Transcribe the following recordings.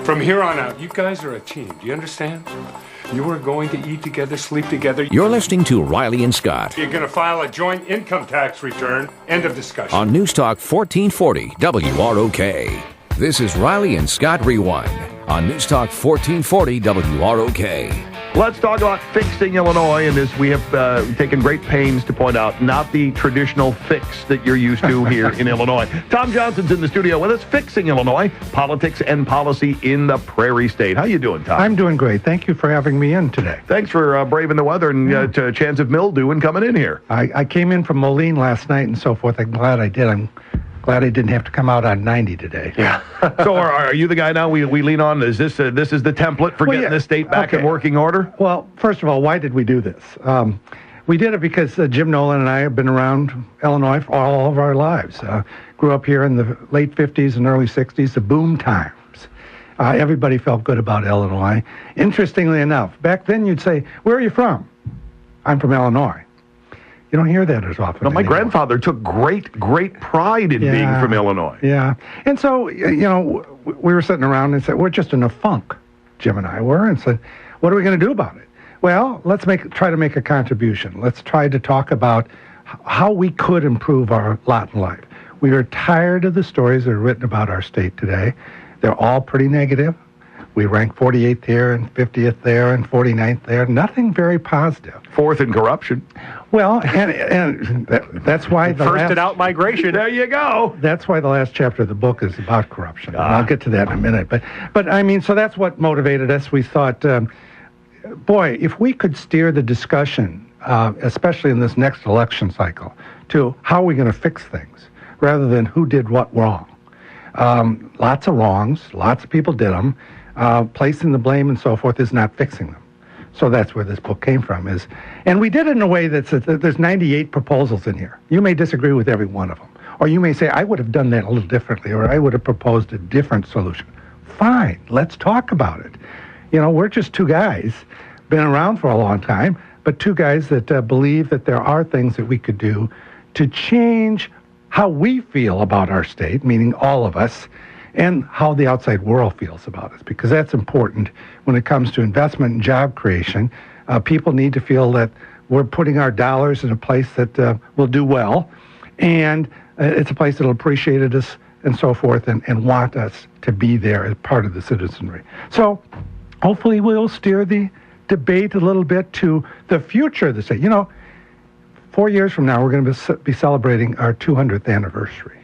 From here on out, you guys are a team. Do you understand? You are going to eat together, sleep together. You're listening to Riley and Scott. You're going to file a joint income tax return. End of discussion. On News Talk 1440 WROK. This is Riley and Scott Rewind on News Talk 1440 WROK. Let's talk about fixing Illinois, and as we have taken great pains to point out, not the traditional fix that you're used to here in Illinois. Tom Johnson's in the studio with us, Fixing Illinois, Politics and Policy in the Prairie State. How you doing, Tom? I'm doing great. Thank you for having me in today. Thanks for braving the weather and chance of mildew and coming in here. I came in from Moline last night and so forth. I'm glad I did. I'm glad I didn't have to come out on 90 today. Yeah. So are you the guy now we lean on? Is this this is the template for getting this state back in working order? Well, first of all, why did we do this? We did it because Jim Nolan and I have been around Illinois for all of our lives. Grew up here in the late 50s and early 60s, the boom times. Everybody felt good about Illinois. Interestingly enough, back then you'd say, where are you from? I'm from Illinois. You don't hear that as often. No, my grandfather took great pride in being from Illinois. Yeah. And so, we were sitting around and said, we're just in a funk, Jim and I were, and said, what are we going to do about it? Well, let's try to make a contribution. Let's try to talk about how we could improve our lot in life. We are tired of the stories that are written about our state today. They're all pretty negative. We rank 48th here and 50th there and 49th there. Nothing very positive. Fourth in corruption. Well, and that's why First out migration. There you go. That's why the last chapter of the book is about corruption. I'll get to that in a minute. But I mean, so that's what motivated us. We thought, boy, if we could steer the discussion, especially in this next election cycle, to how are we going to fix things, rather than who did what wrong. Lots of wrongs. Lots of people did them. Placing the blame and so forth is not fixing them. So that's where this book came from. And we did it in a way that there's 98 proposals in here. You may disagree with every one of them. Or you may say, I would have done that a little differently, or I would have proposed a different solution. Fine, let's talk about it. We're just two guys, been around for a long time, but two guys that believe that there are things that we could do to change how we feel about our state, meaning all of us, and how the outside world feels about us, because that's important when it comes to investment and job creation. People need to feel that we're putting our dollars in a place that will do well, and it's a place that will appreciate us and so forth, and want us to be there as part of the citizenry. So hopefully we'll steer the debate a little bit to the future of the state. 4 years from now, we're going to be celebrating our 200th anniversary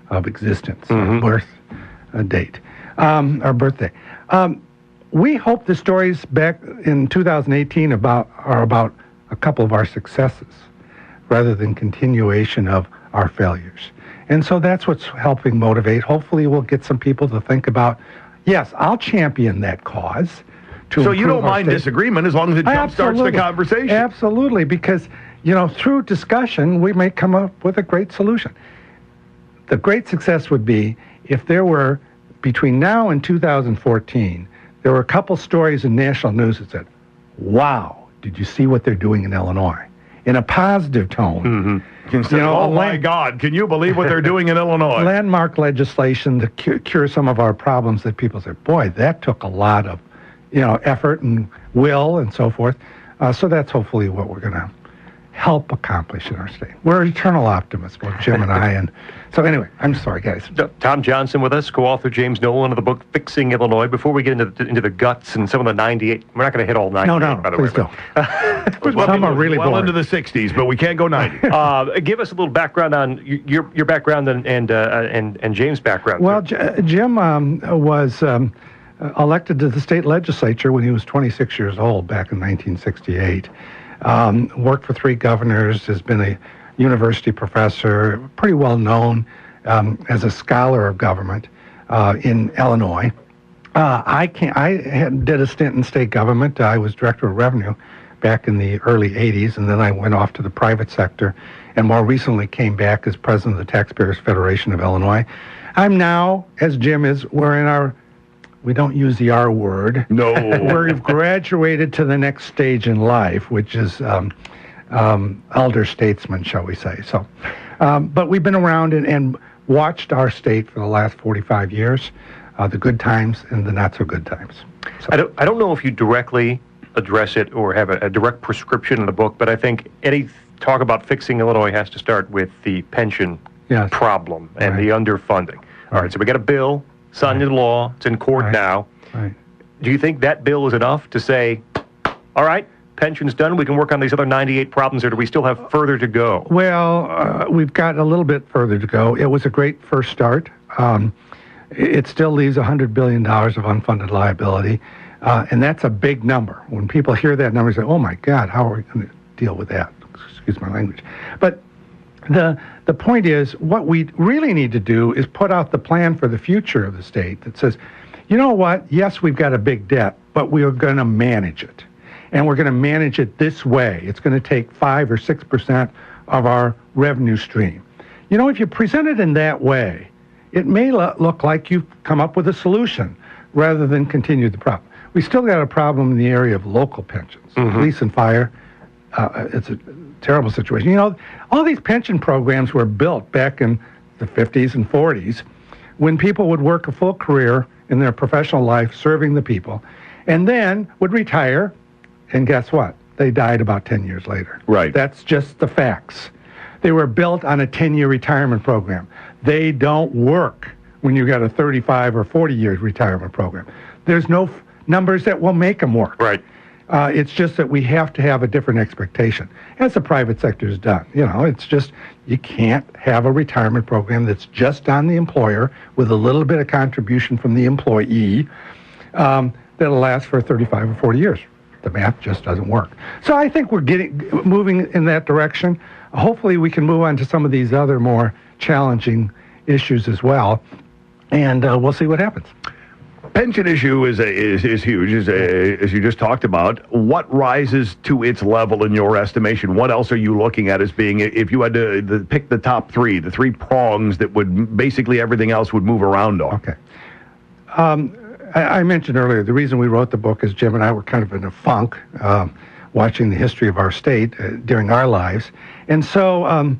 of existence, birth date, our birthday. We hope the stories back in 2018 are about a couple of our successes rather than continuation of our failures. And so that's what's helping motivate. Hopefully we'll get some people to think about, yes, I'll champion that cause. So you don't mind disagreement as long as it jumpstarts the conversation? Absolutely, because, through discussion, we may come up with a great solution. The great success would be if there were, between now and 2014, there were a couple stories in national news that said, wow, did you see what they're doing in Illinois? In a positive tone. Oh my God, can you believe what they're doing in Illinois? Landmark legislation to cure some of our problems that people say, boy, that took a lot of effort and will and so forth. So that's hopefully what we're going to help accomplish in our state. We're eternal optimists, both Jim and I. And so anyway, I'm sorry, guys. Tom Johnson with us, co-author James Nolan of the book Fixing Illinois. Before we get into the guts and some of the 98, we're not going to hit all 98, no, by the please way. Don't. Some are really boring. Well into the 60s, but we can't go 90. Give us a little background on your background and James' background. Well, Jim was elected to the state legislature when he was 26 years old back in 1968. Worked for 3 governors, has been a university professor, pretty well known as a scholar of government in Illinois. I did a stint in state government. I was director of revenue back in the early 80s, and then I went off to the private sector, and more recently came back as president of the Taxpayers Federation of Illinois. I'm now, as Jim is, we don't use the R word. No. We've graduated to the next stage in life, which is elder statesman, shall we say. So, but we've been around and watched our state for the last 45 years. the good times and the not so good times. So, I don't know if you directly address it or have a direct prescription in the book, but I think any talk about fixing Illinois has to start with the pension problem and the underfunding. All right, so we got a bill, signed into law, it's in court now. Right. Do you think that bill is enough to say, all right, pension's done, we can work on these other 98 problems, or do we still have further to go? Well, we've got a little bit further to go. It was a great first start. It still leaves $100 billion of unfunded liability, and that's a big number. When people hear that number, they say, oh my God, how are we going to deal with that? Excuse my language. But the point is, what we really need to do is put out the plan for the future of the state that says, you know what, yes, we've got a big debt, but we are going to manage it. And we're going to manage it this way. It's going to take 5 or 6% of our revenue stream. You know, if you present it in that way, it may look like you've come up with a solution rather than continue the problem. We still got a problem in the area of local pensions, police and fire. It's a terrible situation. You know, all these pension programs were built back in the 50s and 40s when people would work a full career in their professional life serving the people and then would retire, and guess what? They died about 10 years later. Right. That's just the facts. They were built on a 10-year retirement program. They don't work when you got a 35 or 40-year retirement program. There's no numbers that will make them work. Right. It's just that we have to have a different expectation, as the private sector has done. You know, it's just you can't have a retirement program that's just on the employer with a little bit of contribution from the employee that'll last for 35 or 40 years. The math just doesn't work. So I think we're moving in that direction. Hopefully we can move on to some of these other more challenging issues as well, and we'll see what happens. Pension issue is huge, as you just talked about. What rises to its level in your estimation? What else are you looking at as being, if you had to pick the top three, the three prongs that would basically everything else would move around on? Okay. I mentioned earlier, the reason we wrote the book is Jim and I were kind of in a funk watching the history of our state during our lives. And so,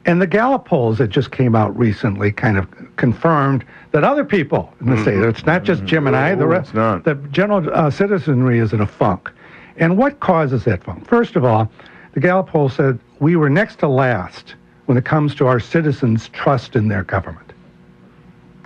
and the Gallup polls that just came out recently kind of confirmed that other people in the state, it's not just Jim and I, the general citizenry is in a funk. And what causes that funk? First of all, the Gallup poll said we were next to last when it comes to our citizens' trust in their government.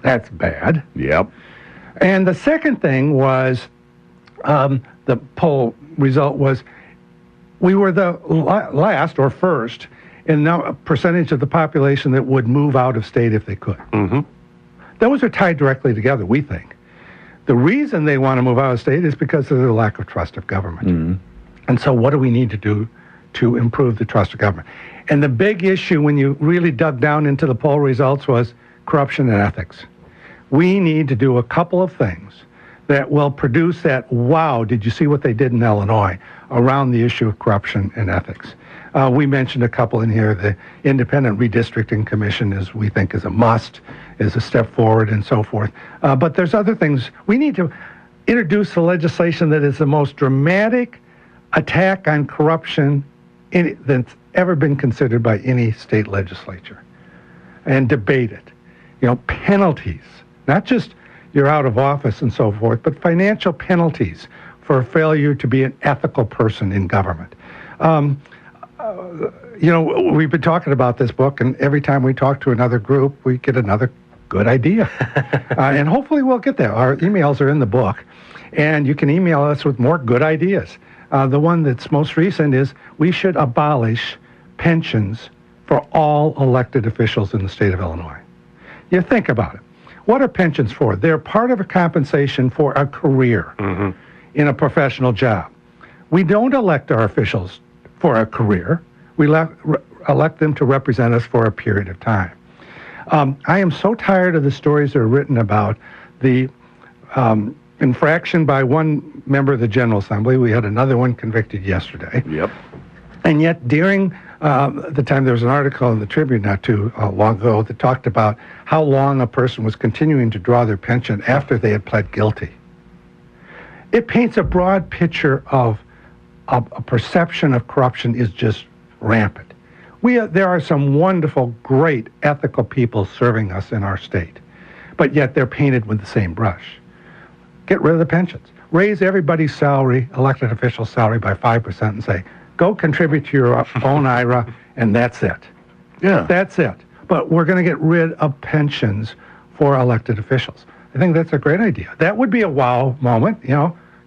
That's bad. Yep. And the second thing was, the poll result was, we were the last or first in the percentage of the population that would move out of state if they could. Those are tied directly together, we think. The reason they want to move out of state is because of their lack of trust of government. And so what do we need to do to improve the trust of government? And the big issue when you really dug down into the poll results was corruption and ethics. We need to do a couple of things that will produce that, wow, did you see what they did in Illinois around the issue of corruption and ethics? We mentioned a couple in here. The Independent Redistricting Commission we think is a must, is a step forward and so forth. But there's other things. We need to introduce the legislation that is the most dramatic attack on corruption that's ever been considered by any state legislature, and debate it. You know, penalties, not just you're out of office and so forth, but financial penalties for failure to be an ethical person in government. You know, we've been talking about this book, and every time we talk to another group, we get another good idea. And hopefully we'll get there. Our emails are in the book, and you can email us with more good ideas. The one that's most recent is we should abolish pensions for all elected officials in the state of Illinois. You think about it. What are pensions for? They're part of a compensation for a career in a professional job. We don't elect our officials for a career. We elect them to represent us for a period of time. I am so tired of the stories that are written about the infraction by one member of the General Assembly. We had another one convicted yesterday. Yep. And yet during the time, there was an article in the Tribune not too long ago that talked about how long a person was continuing to draw their pension after they had pled guilty. It paints a broad picture of a perception of corruption is just rampant. There are some wonderful, great, ethical people serving us in our state. but yet they're painted with the same brush. Get rid of the pensions. Raise everybody's salary, elected officials' salary, by 5% and say, go contribute to your own IRA, and that's it. Yeah. That's it. But we're going to get rid of pensions for elected officials. I think that's a great idea. That would be a wow moment.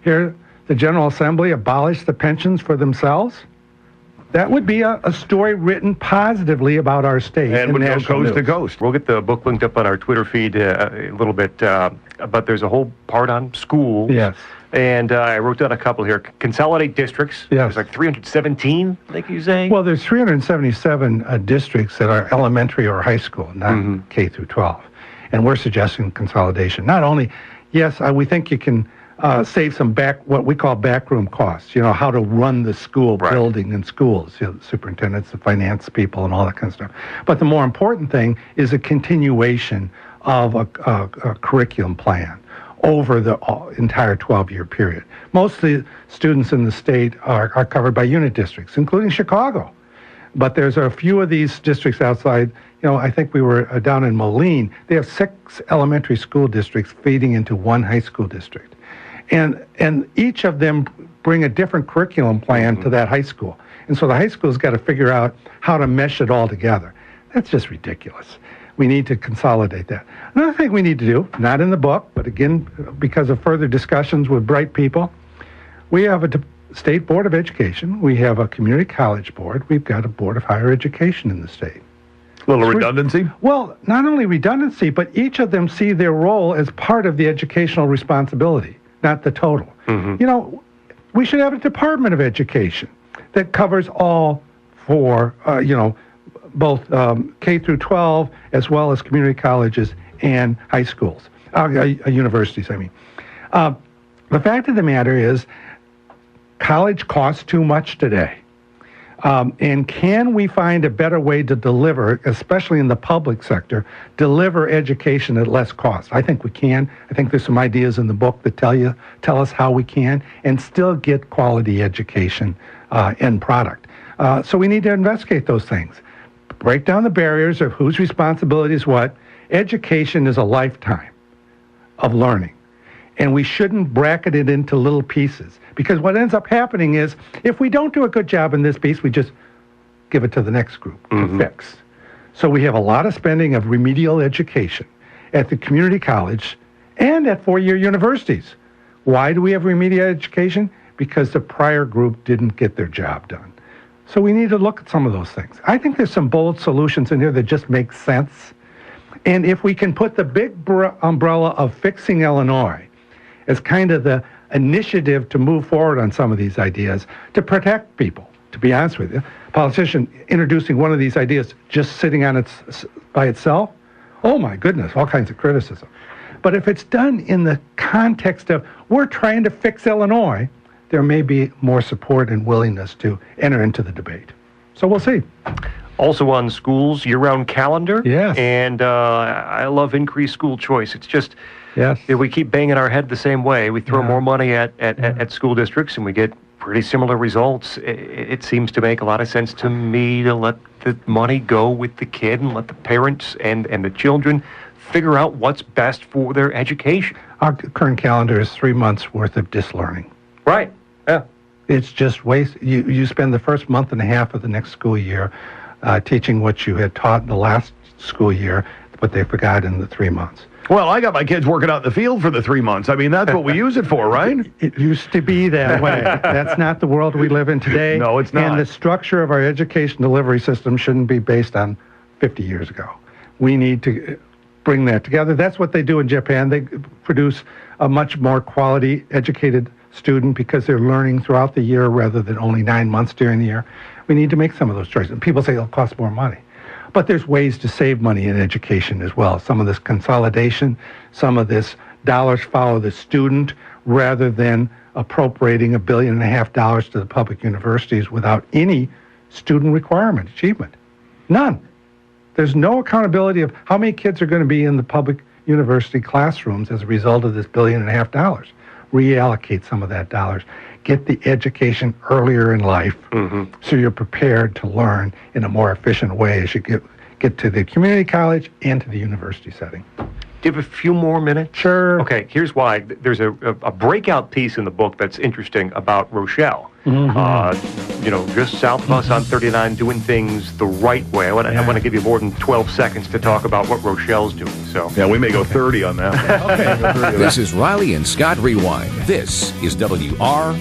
Here the General Assembly abolished the pensions for themselves. That would be a story written positively about our state. And would go coast to coast. We'll get the book linked up on our Twitter feed a little bit, but there's a whole part on schools. Yes. And I wrote down a couple here. Consolidate districts. Yes. There's like 317, I think you say? Well, there's 377 districts that are elementary or high school, not K through 12. And we're suggesting consolidation. Not only, yes, we think you can save some what we call backroom costs, how to run the school building and schools, the superintendents, the finance people, and all that kind of stuff. But the more important thing is a continuation of a curriculum plan over the entire 12-year period. Most of the students in the state are covered by unit districts, including Chicago. But there's a few of these districts outside. I think we were down in Moline. They have 6 elementary school districts feeding into one high school district. And each of them bring a different curriculum plan to that high school. And so the high school's got to figure out how to mesh it all together. That's just ridiculous. We need to consolidate that. Another thing we need to do, not in the book, but again, because of further discussions with bright people, we have a state board of education. We have a community college board. We've got a board of higher education in the state. A little redundancy? Well, not only redundancy, but each of them see their role as part of the educational responsibility, not the total. We should have a Department of Education that covers all four, both K through 12, as well as community colleges and high schools, universities, I mean. The fact of the matter is, college costs too much today. And can we find a better way to deliver, especially in the public sector, deliver education at less cost? I think we can. I think there's some ideas in the book that tell us how we can, and still get quality education end product. So we need to investigate those things. Break down the barriers of whose responsibility is what. Education is a lifetime of learning. And we shouldn't bracket it into little pieces. Because what ends up happening is, if we don't do a good job in this piece, we just give it to the next group to fix. So we have a lot of spending of remedial education at the community college and at four-year universities. Why do we have remedial education? Because the prior group didn't get their job done. So we need to look at some of those things. I think there's some bold solutions in here that just make sense. And if we can put the big umbrella of fixing Illinois as kind of the initiative to move forward on some of these ideas, to protect people, to be honest with you. A politician introducing one of these ideas just sitting on by itself, oh my goodness, all kinds of criticism. But if it's done in the context of, we're trying to fix Illinois, there may be more support and willingness to enter into the debate. So we'll see. Also on schools, year-round calendar. Yes. And I love increased school choice. It's just, yes, we keep banging our head the same way. We throw more money at school districts, and we get pretty similar results. It seems to make a lot of sense to me to let the money go with the kid and let the parents and the children figure out what's best for their education. Our current calendar is 3 months worth of dislearning. Right. Yeah. It's just waste. You spend the first month and a half of the next school year teaching what you had taught in the last school year, but they forgot in the 3 months. Well, I got my kids working out in the field for the 3 months. I mean, that's what we use it for, right? It used to be that way. That's not the world we live in today. No, it's not. And the structure of our education delivery system shouldn't be based on 50 years ago. We need to bring that together. That's what they do in Japan. They produce a much more quality educated student because they're learning throughout the year rather than only 9 months during the year. We need to make some of those choices. And people say it'll cost more money. But there's ways to save money in education as well. Some of this consolidation, some of this dollars follow the student rather than appropriating $1.5 billion to the public universities without any student requirement, achievement. None. There's no accountability of how many kids are going to be in the public university classrooms as a result of this $1.5 billion. Reallocate some of that dollars. Get the education earlier in life so you're prepared to learn in a more efficient way as you get to the community college and to the university setting. Do you have a few more minutes? Sure. Okay, here's why. There's a breakout piece in the book that's interesting about Rochelle. Just south of us on 39, doing things the right way. I want to give you more than 12 seconds to talk about what Rochelle's doing. So yeah, we may go 30 on that. Okay. This is Riley and Scott Rewind. This is WROK.